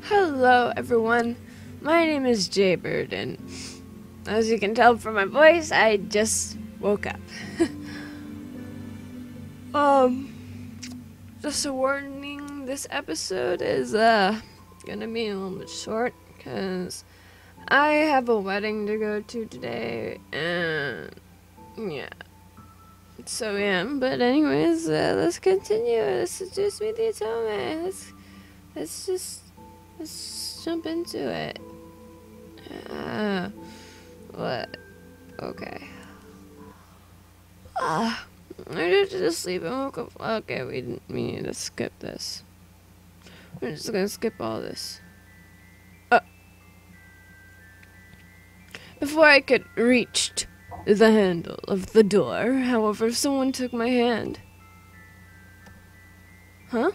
Hello everyone, my name is Jaybird and as you can tell from my voice, I just woke up. um, just a warning, this episode is gonna be a little bit short because I have a wedding to go to today and yeah. So yeah, but anyways, let's continue. Let's Seduce with the Otome. Let's jump into it. What? Okay. I drifted to sleep and woke up. Okay, we need to skip this. We're just gonna skip all this. Before I could reach the handle of the door, however, someone took my hand. Huh?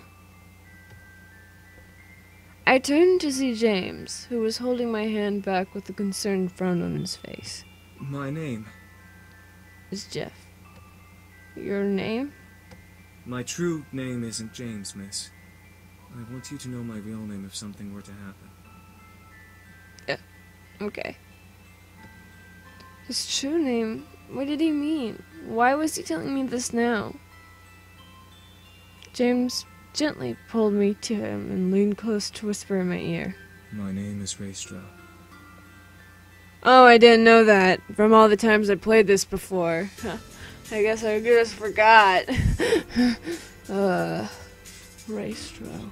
I turned to see James, who was holding my hand back with a concerned frown on his face. My name Is Jeff. Your name? My true name isn't James, miss. I want you to know my real name if something were to happen. Okay. His true name? What did he mean? Why was he telling me this now? James gently pulled me to him and leaned close to whisper in my ear. My name is Ray Stroud. Oh, I didn't know that from all the times I played this before. I guess I just forgot. Raestro.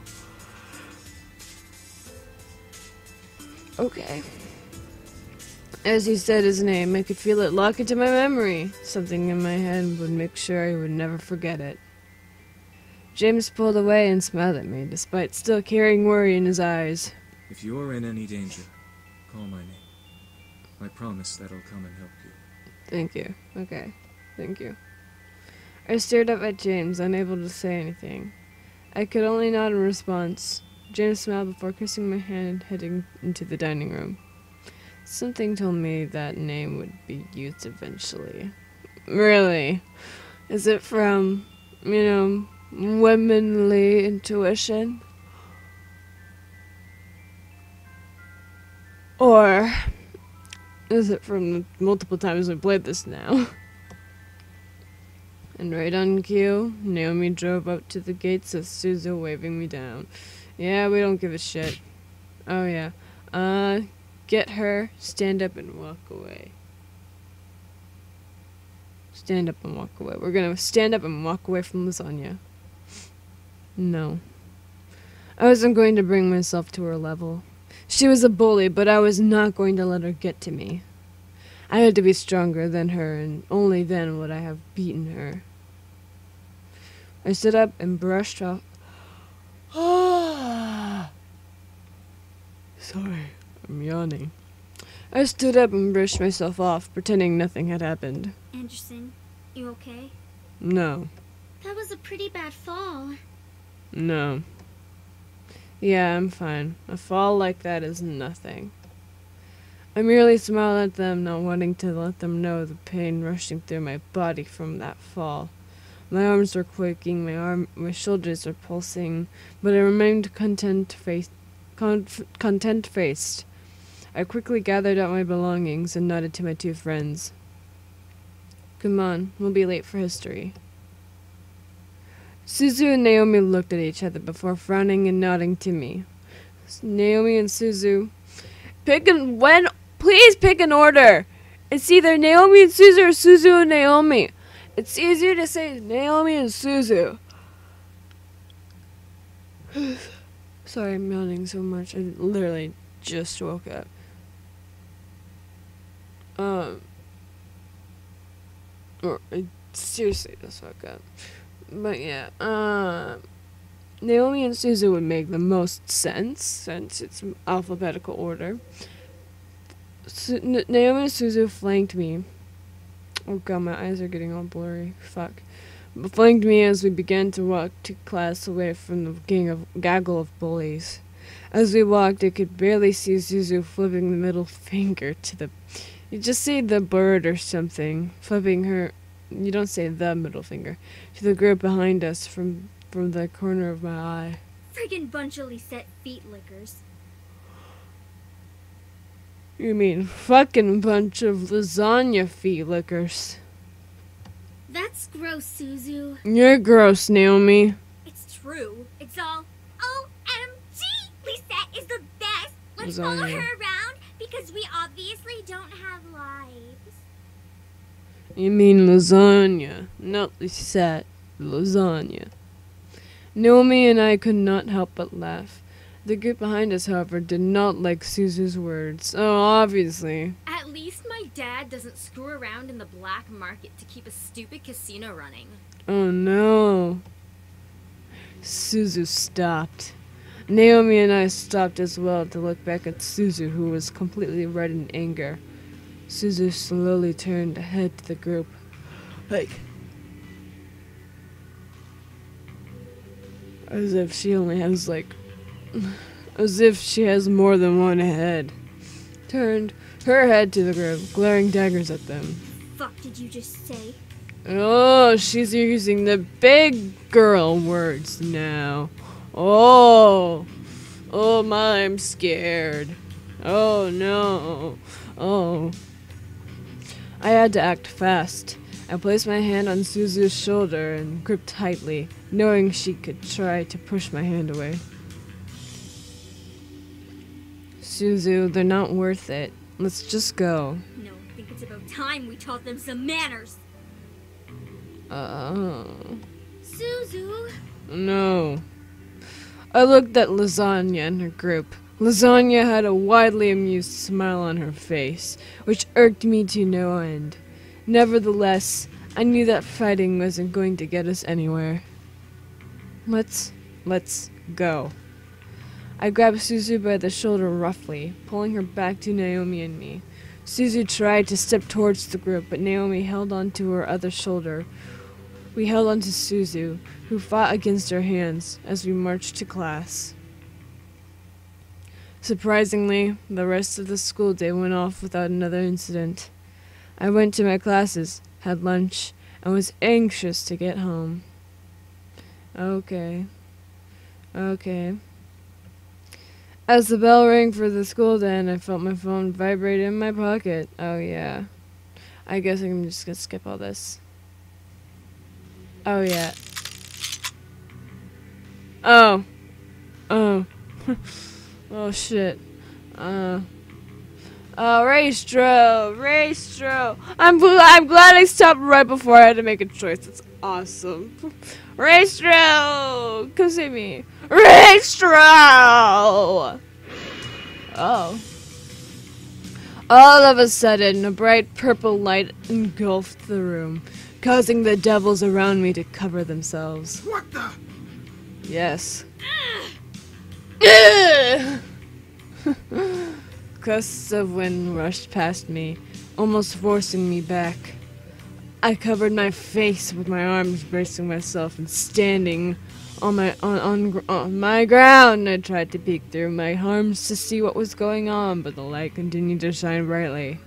Okay. As he said his name, I could feel it lock into my memory. Something in my head would make sure I would never forget it. James pulled away and smiled at me, despite still carrying worry in his eyes. If you're in any danger, call my name. I promise that I'll come and help you. Thank you. Okay. Thank you. I stared up at James, unable to say anything. I could only nod in response. James smiled before kissing my hand and heading into the dining room. Something told me that name would be used eventually. Really? Is it from, womanly intuition? Or is it from the multiple times I played this now? And right on cue, Naomi drove up to the gates with Suzu waving me down. Yeah, we don't give a shit. Oh yeah. Get her, stand up and walk away. Stand up and walk away. We're gonna stand up and walk away from lasagna. No. I wasn't going to bring myself to her level. She was a bully, but I was not going to let her get to me. I had to be stronger than her, and only then would I have beaten her. I stood up and brushed off. Sorry, I'm yawning. I stood up and brushed myself off, pretending nothing had happened. Anderson, you okay? No. That was a pretty bad fall. No. Yeah, I'm fine. A fall like that is nothing. I merely smiled at them, not wanting to let them know the pain rushing through my body from that fall. My arms were quaking, my shoulders were pulsing, but I remained content-faced. I quickly gathered up my belongings and nodded to my two friends. Come on, we'll be late for history. Suzu and Naomi looked at each other before frowning and nodding to me. Naomi and Suzu, please pick an order. It's either Naomi and Suzu or Suzu and Naomi. It's easier to say Naomi and Suzu. Sorry, I'm yawning so much. I literally just woke up. Or I seriously just woke up. But yeah, Naomi and Suzu would make the most sense since it's alphabetical order. Naomi and Suzu flanked me. Oh god, my eyes are getting all blurry. Fuck. Flanked me as we began to walk to class away from the gaggle of bullies. As we walked, I could barely see Suzu flipping the middle finger to the... You just say the bird or something. Flipping her... You don't say the middle finger. To the group behind us from the corner of my eye. Friggin' bunch of Lisette feet lickers. You mean fucking bunch of lasagna feet lickers. That's gross, Suzu. You're gross, Naomi. It's true. It's all OMG! Lisa is the best. Let's follow Lasagna. her around because we obviously don't have lives. You mean lasagna, not Lisette. Lasagna. Naomi and I could not help but laugh. The group behind us, however, did not like Suzu's words. Oh, obviously. At least my dad doesn't screw around in the black market to keep a stupid casino running. Oh no. Suzu stopped. Naomi and I stopped as well to look back at Suzu, who was completely red in anger. Suzu slowly turned to head to the group. Like, as if she only has as if she has more than one head. Turned her head to the group, glaring daggers at them. Fuck did you just say? Oh, she's using the big girl words now. Oh my, I'm scared. Oh no. Oh. I had to act fast. I placed my hand on Suzu's shoulder and gripped tightly, knowing she could try to push my hand away. Suzu, they're not worth it. Let's just go. No, I think it's about time we taught them some manners. Suzu! No. I looked at Lasagna and her group. Lasagna had a widely amused smile on her face, which irked me to no end. Nevertheless, I knew that fighting wasn't going to get us anywhere. Let's go. I grabbed Suzu by the shoulder roughly, pulling her back to Naomi and me. Suzu tried to step towards the group, but Naomi held onto her other shoulder. We held onto Suzu, who fought against our hands as we marched to class. Surprisingly, the rest of the school day went off without another incident. I went to my classes, had lunch, and was anxious to get home. Okay. As the bell rang for the school day, I felt my phone vibrate in my pocket. Oh yeah. I guess I'm just gonna skip all this. Oh yeah. Oh. Oh shit. Raistro. I'm glad I stopped right before I had to make a choice. It's awesome. Raistro, come see me. Raistro. Oh. All of a sudden, a bright purple light engulfed the room, causing the devils around me to cover themselves. What the? Yes. Gusts of wind rushed past me, almost forcing me back. I covered my face with my arms, bracing myself and standing on my ground. I tried to peek through my arms to see what was going on, but the light continued to shine brightly.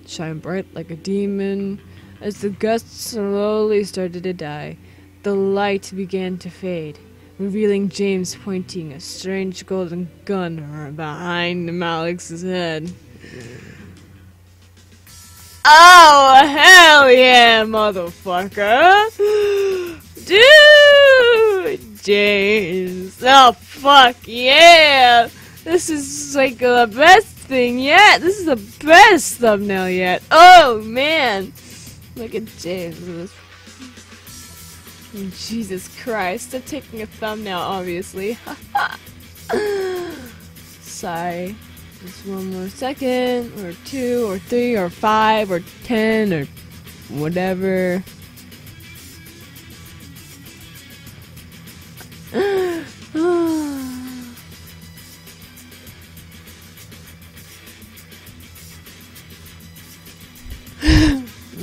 Shine bright like a demon. As the gusts slowly started to die, the light began to fade, revealing James pointing a strange golden gun behind Alex's head. Oh, hell yeah, motherfucker! Dude! James! Oh, fuck yeah! This is like the best thing yet! This is the best thumbnail yet! Oh, man! Look at James. Jesus Christ, I'm taking a thumbnail, obviously. Sigh. Just one more second, or 2, or 3, or 5, or 10, or whatever.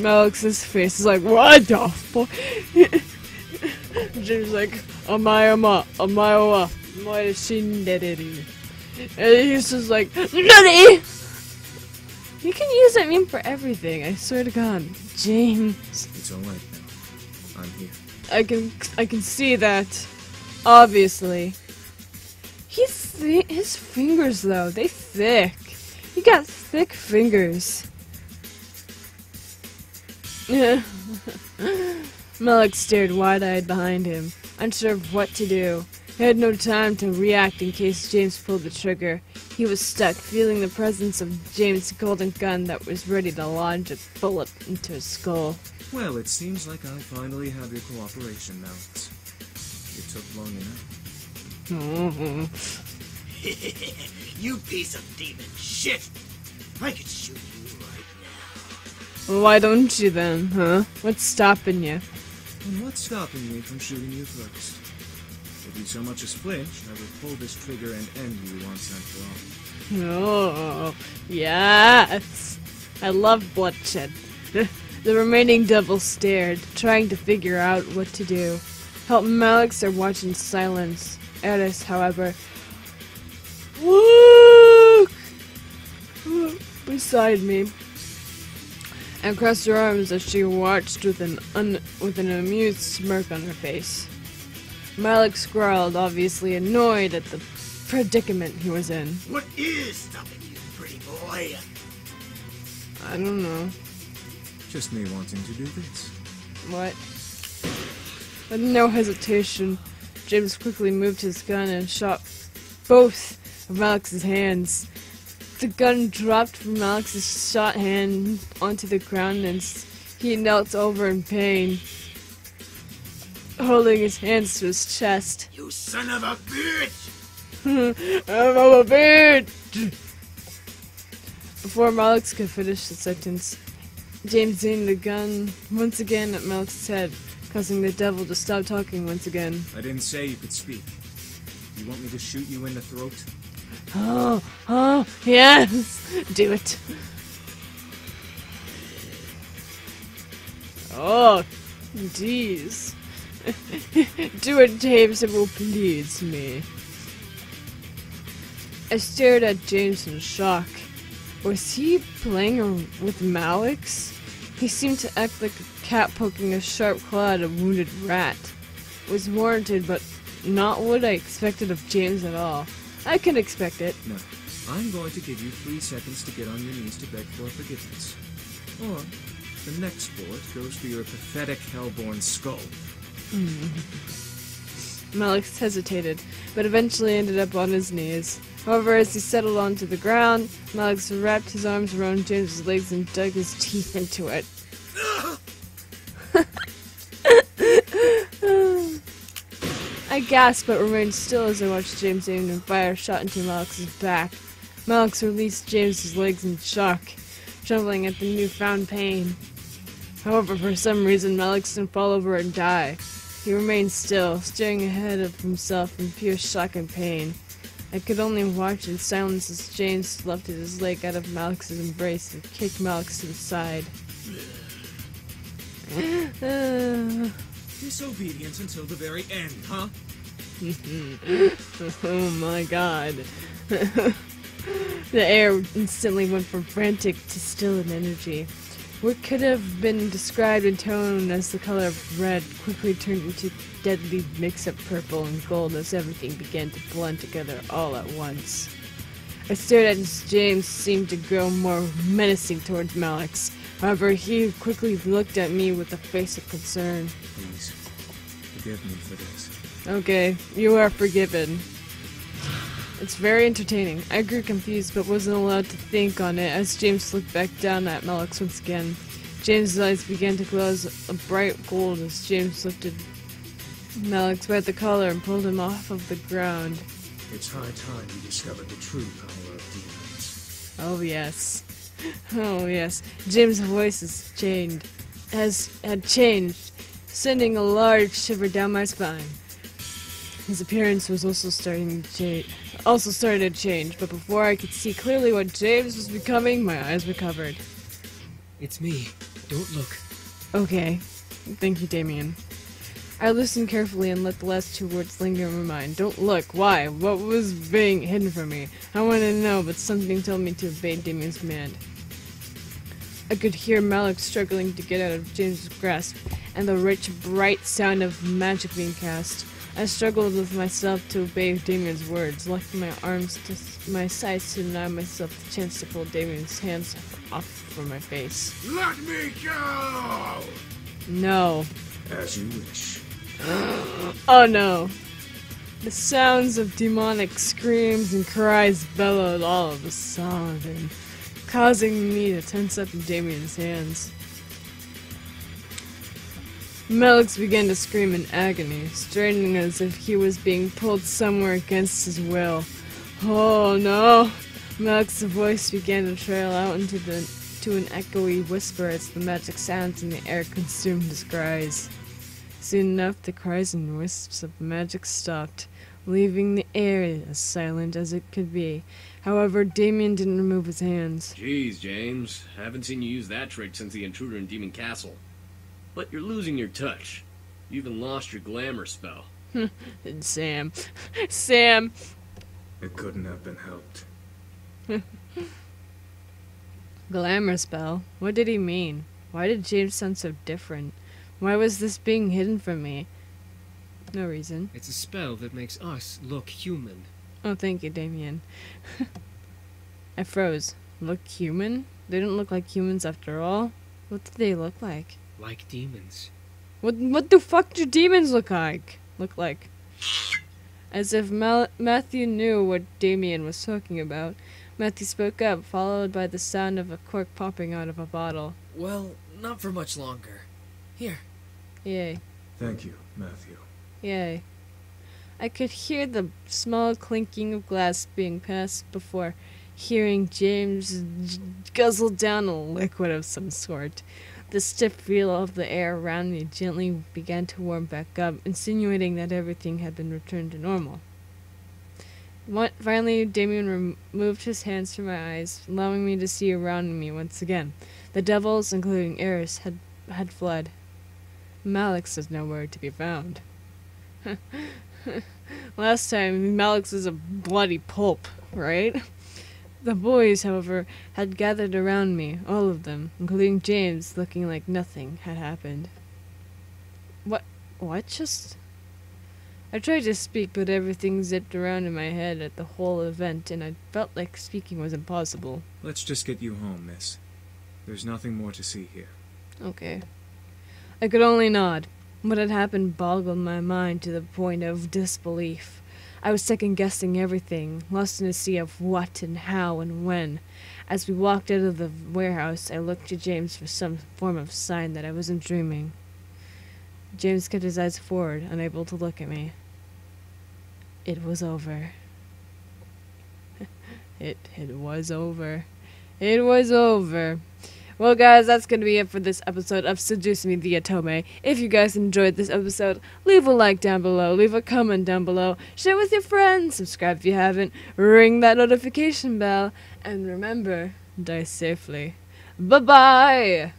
Alex's face is like, what the fuck? James like, Amaima, Moira Shindereru. And he's just like, Nutty! You can use that meme for everything, I swear to God. James. It's alright. I'm here. I can see that. Obviously. He's his fingers, though, they thick. He got thick fingers. Malik stared wide-eyed behind him, unsure of what to do. He had no time to react in case James pulled the trigger. He was stuck, feeling the presence of James' golden gun that was ready to launch a bullet into his skull. Well, it seems like I finally have your cooperation, Alex. It took long enough. You piece of demon shit! I could shoot you right now. Well, why don't you then, huh? What's stopping you? And what's stopping me from shooting you first? If you so much as flinch, I will pull this trigger and end you once and for all. Oh, yes! I love bloodshed. The remaining devils stared, trying to figure out what to do. Help Alex are watching in silence. Eris, however, look beside me and crossed her arms as she watched with an amused smirk on her face. Malik growled, obviously annoyed at the predicament he was in. What is stopping you, pretty boy? I don't know. Just me wanting to do this. What? With no hesitation, James quickly moved his gun and shot both of Alex's hands. The gun dropped from Alex's shot hand onto the ground and he knelt over in pain, holding his hands to his chest. You son of a bitch! I'm a bitch! Before Malix could finish the sentence, James aimed the gun once again at Malix's head, causing the devil to stop talking once again. I didn't say you could speak. You want me to shoot you in the throat? Oh, yes! Do it. Oh, jeez. Do it, James, it will please me. I stared at James in shock. Was he playing with Malix? He seemed to act like a cat poking a sharp claw at a wounded rat. It was warranted, but not what I expected of James at all. I can expect it. No. I'm going to give you 3 seconds to get on your knees to beg for forgiveness. Or, the next bullet goes for your pathetic hellborn skull. Malix hesitated, but eventually ended up on his knees. However, as he settled onto the ground, Malix wrapped his arms around James's legs and dug his teeth into it. I gasped but remained still as I watched James aim and fire a shot into Malix's back. Malix released James's legs in shock, trembling at the newfound pain. However, for some reason, Malix didn't fall over and die. He remained still, staring ahead of himself in pure shock and pain. I could only watch in silence as James lifted his leg out of Malix's embrace and kicked Malix to the side. Disobedience until the very end, huh? Oh my god. The air instantly went from frantic to still in energy. What could have been described in tone as the color of red quickly turned into deadly mix-up purple and gold as everything began to blend together all at once. I stared at as James seemed to grow more menacing towards Malix. However, he quickly looked at me with a face of concern. Please, forgive me for this. Okay, you are forgiven. It's very entertaining. I grew confused but wasn't allowed to think on it as James looked back down at Malix once again. James's eyes began to glow as a bright gold as James lifted Malix by the collar and pulled him off of the ground. It's high time you discovered the true power of demons. Oh yes. Oh yes. James' voice had changed, sending a large shiver down my spine. His appearance was also started to change, but before I could see clearly what James was becoming, my eyes were covered. It's me. Don't look. Okay. Thank you, Damien. I listened carefully and let the last 2 words linger in my mind. Don't look. Why? What was being hidden from me? I wanted to know, but something told me to obey Damien's command. I could hear Malik struggling to get out of James's grasp, and the rich, bright sound of magic being cast. I struggled with myself to obey Damien's words, locking my arms to my sides to deny myself the chance to pull Damien's hands off from my face. Let me go! No. As you wish. Oh no. The sounds of demonic screams and cries bellowed all of a sudden, causing me to tense up in Damien's hands. Melix began to scream in agony, straining as if he was being pulled somewhere against his will. Oh no! Melix's voice began to trail out into an echoey whisper as the magic sounds in the air consumed his cries. Soon enough, the cries and wisps of magic stopped, leaving the air as silent as it could be. However, Damien didn't remove his hands. Jeez, James. Haven't seen you use that trick since the intruder in Demon Castle. But you're losing your touch. You even lost your glamour spell. And Sam. Sam! It couldn't have been helped. Glamour spell? What did he mean? Why did James sound so different? Why was this being hidden from me? No reason. It's a spell that makes us look human. Oh, thank you, Damien. I froze. Look human? They didn't look like humans after all. What did they look like? Like demons. What the fuck do demons look like? As if Matthew knew what Damien was talking about, Matthew spoke up, followed by the sound of a cork popping out of a bottle. Well, not for much longer. Here. Yay. Thank you, Matthew. Yay. I could hear the small clinking of glass being passed before hearing James guzzle down a liquid of some sort. The stiff feel of the air around me gently began to warm back up, insinuating that everything had been returned to normal. Finally, Damien removed his hands from my eyes, allowing me to see around me once again. The devils, including Eris, had fled. Malix was nowhere to be found. Last time, Malix was a bloody pulp, right? The boys, however, had gathered around me, all of them, including James, looking like nothing had happened. What just... I tried to speak, but everything zipped around in my head at the whole event, and I felt like speaking was impossible. Let's just get you home, miss. There's nothing more to see here. Okay. I could only nod. What had happened boggled my mind to the point of disbelief. I was second-guessing everything, lost in a sea of what and how and when. As we walked out of the warehouse, I looked to James for some form of sign that I wasn't dreaming. James kept his eyes forward, unable to look at me. It was over. It was over. It was over. Well, guys, that's going to be it for this episode of Seduce Me the Otome. If you guys enjoyed this episode, leave a like down below, leave a comment down below, share with your friends, subscribe if you haven't, ring that notification bell, and remember, die safely. Bye-bye!